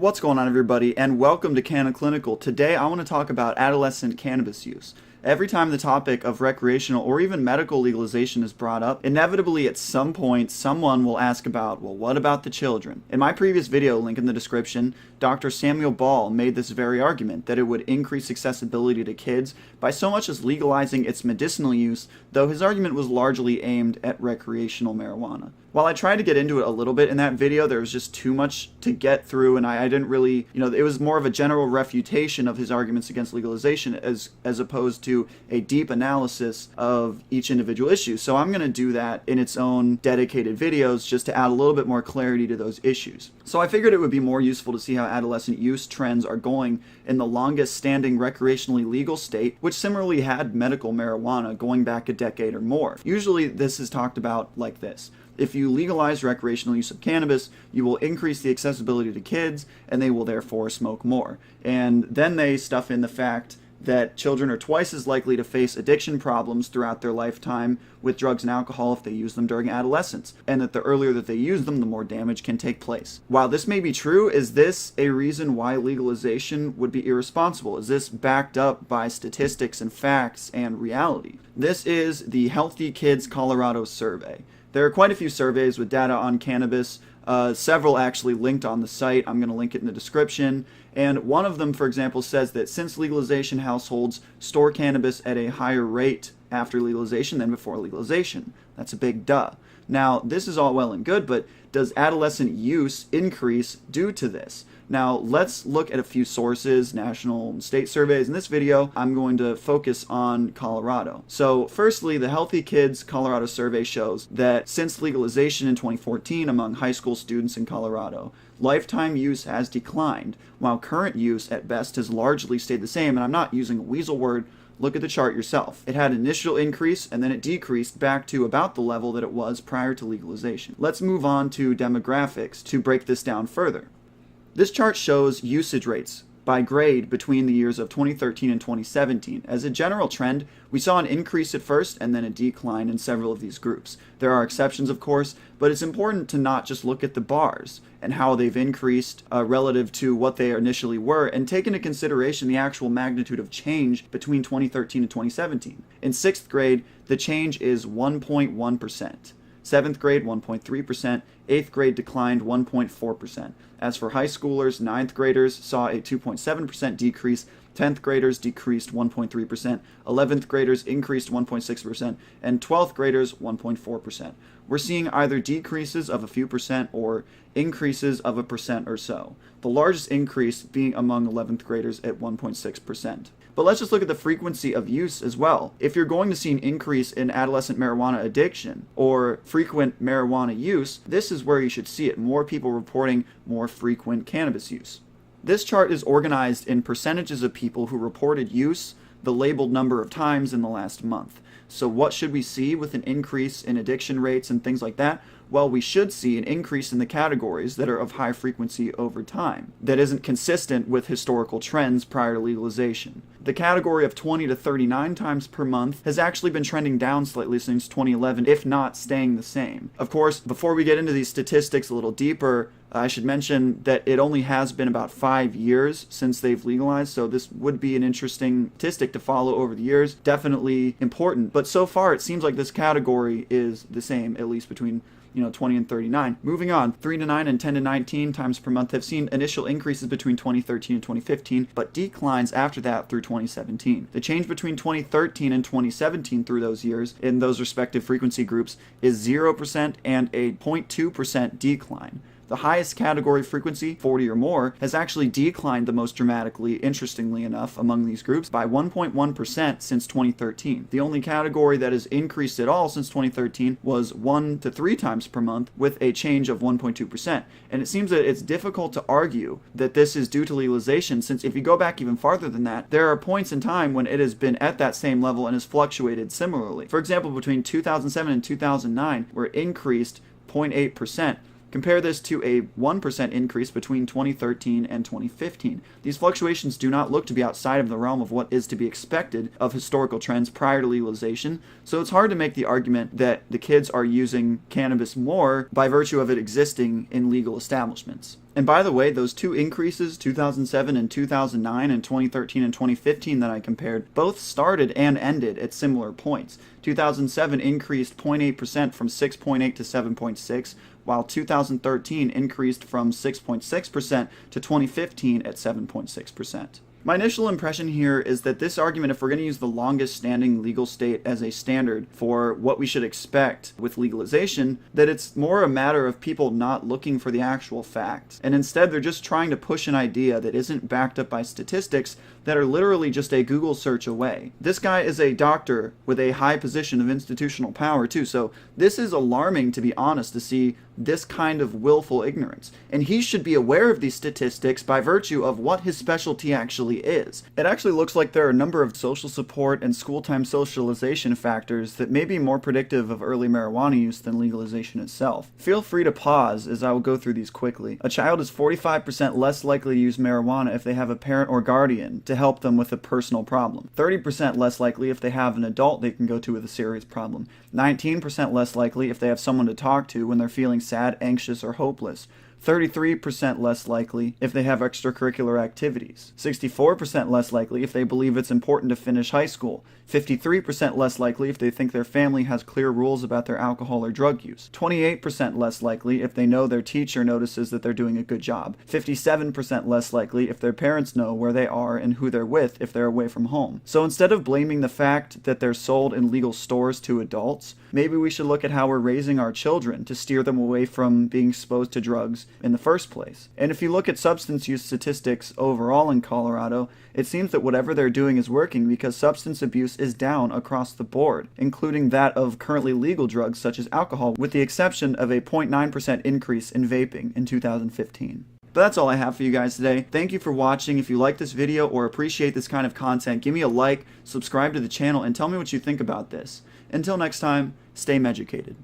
What's going on, everybody, and welcome to Canna Clinical. Today I want to talk about adolescent cannabis use. Every time the topic of recreational or even medical legalization is brought up, inevitably at some point someone will ask about, well, what about the children? In my previous video, link in the description, Dr. Samuel Ball made this very argument that it would increase accessibility to kids by so much as legalizing its medicinal use, though his argument was largely aimed at recreational marijuana. While I tried to get into it a little bit in that video, there was just too much to get through, and I didn't really, it was more of a general refutation of his arguments against legalization as opposed to a deep analysis of each individual issue. So I'm going to do that in its own dedicated videos just to add a little bit more clarity to those issues. So I figured it would be more useful to see how adolescent use trends are going in the longest standing recreationally legal state, which similarly had medical marijuana going back a decade or more. Usually this is talked about like this. If you legalize recreational use of cannabis, you will increase the accessibility to kids, and they will therefore smoke more. And then they stuff in the fact that children are twice as likely to face addiction problems throughout their lifetime with drugs and alcohol if they use them during adolescence, and that the earlier that they use them, the more damage can take place. While this may be true, is this a reason why legalization would be irresponsible? Is this backed up by statistics and facts and reality? This is the Healthy Kids Colorado survey. There are quite a few surveys with data on cannabis, several actually linked on the site. I'm going to link it in the description. And one of them, for example, says that since legalization, households store cannabis at a higher rate after legalization than before legalization. That's a big duh. Now, this is all well and good, but does adolescent use increase due to this? Now, let's look at a few sources, national and state surveys. In this video, I'm going to focus on Colorado. So, firstly, the Healthy Kids Colorado survey shows that since legalization in 2014 among high school students in Colorado, lifetime use has declined, while current use at best has largely stayed the same. And I'm not using a weasel word. Look at the chart yourself. It had an initial increase and then it decreased back to about the level that it was prior to legalization. Let's move on to demographics to break this down further. This chart shows usage rates by grade between the years of 2013 and 2017. As a general trend, we saw an increase at first and then a decline in several of these groups. There are exceptions, of course, but it's important to not just look at the bars and how they've increased relative to what they initially were, and take into consideration the actual magnitude of change between 2013 and 2017. In 6th grade, the change is 1.1%. 7th grade, 1.3%. 8th grade declined 1.4%. As for high schoolers, 9th graders saw a 2.7% decrease. 10th graders decreased 1.3%. 11th graders increased 1.6%. And 12th graders 1.4%. We're seeing either decreases of a few percent or increases of a percent or so. The largest increase being among 11th graders at 1.6%. But let's just look at the frequency of use as well. If you're going to see an increase in adolescent marijuana addiction or frequent marijuana use, this is where you should see it. More people reporting more frequent cannabis use. This chart is organized in percentages of people who reported use the labeled number of times in the last month. So what should we see with an increase in addiction rates and things like that? Well, we should see an increase in the categories that are of high frequency over time. That isn't consistent with historical trends prior to legalization. The category of 20 to 39 times per month has actually been trending down slightly since 2011, if not staying the same. Of course, before we get into these statistics a little deeper, I should mention that it only has been about 5 years since they've legalized, so this would be an interesting statistic to follow over the years. Definitely important, but so far it seems like this category is the same, at least between 20 and 39. Moving on, 3 to 9 and 10 to 19 times per month have seen initial increases between 2013 and 2015, but declines after that through 2017. The change between 2013 and 2017 through those years in those respective frequency groups is 0% and a 0.2% decline. The highest category frequency, 40 or more, has actually declined the most dramatically, interestingly enough, among these groups by 1.1% since 2013. The only category that has increased at all since 2013 was 1 to 3 times per month with a change of 1.2%. And it seems that it's difficult to argue that this is due to legalization, since if you go back even farther than that, there are points in time when it has been at that same level and has fluctuated similarly. For example, between 2007 and 2009, where it increased 0.8%. Compare this to a 1% increase between 2013 and 2015. These fluctuations do not look to be outside of the realm of what is to be expected of historical trends prior to legalization, so it's hard to make the argument that the kids are using cannabis more by virtue of it existing in legal establishments. And by the way, those two increases, 2007 and 2009 and 2013 and 2015 that I compared, both started and ended at similar points. 2007 increased 0.8% from 6.8 to 7.6, while 2013 increased from 6.6% to 2015 at 7.6%. My initial impression here is that this argument, if we're going to use the longest standing legal state as a standard for what we should expect with legalization, that it's more a matter of people not looking for the actual facts. And instead, they're just trying to push an idea that isn't backed up by statistics that are literally just a Google search away. This guy is a doctor with a high position of institutional power too, so this is alarming, to be honest, to see this kind of willful ignorance. And he should be aware of these statistics by virtue of what his specialty actually is. It actually looks like there are a number of social support and school time socialization factors that may be more predictive of early marijuana use than legalization itself. Feel free to pause as I will go through these quickly. A child is 45% less likely to use marijuana if they have a parent or guardian to help them with a personal problem. 30% less likely if they have an adult they can go to with a serious problem. 19% less likely if they have someone to talk to when they're feeling sad, anxious, or hopeless. 33% less likely if they have extracurricular activities. 64% less likely if they believe it's important to finish high school. 53% less likely if they think their family has clear rules about their alcohol or drug use. 28% less likely if they know their teacher notices that they're doing a good job. 57% less likely if their parents know where they are and who they're with if they're away from home. So instead of blaming the fact that they're sold in legal stores to adults, maybe we should look at how we're raising our children to steer them away from being exposed to drugs in the first place. And if you look at substance use statistics overall in Colorado, it seems that whatever they're doing is working because substance abuse is down across the board, including that of currently legal drugs such as alcohol, with the exception of a 0.9% increase in vaping in 2015. But that's all I have for you guys today. Thank you for watching. If you like this video or appreciate this kind of content, give me a like, subscribe to the channel, and tell me what you think about this. Until next time, stay meducated.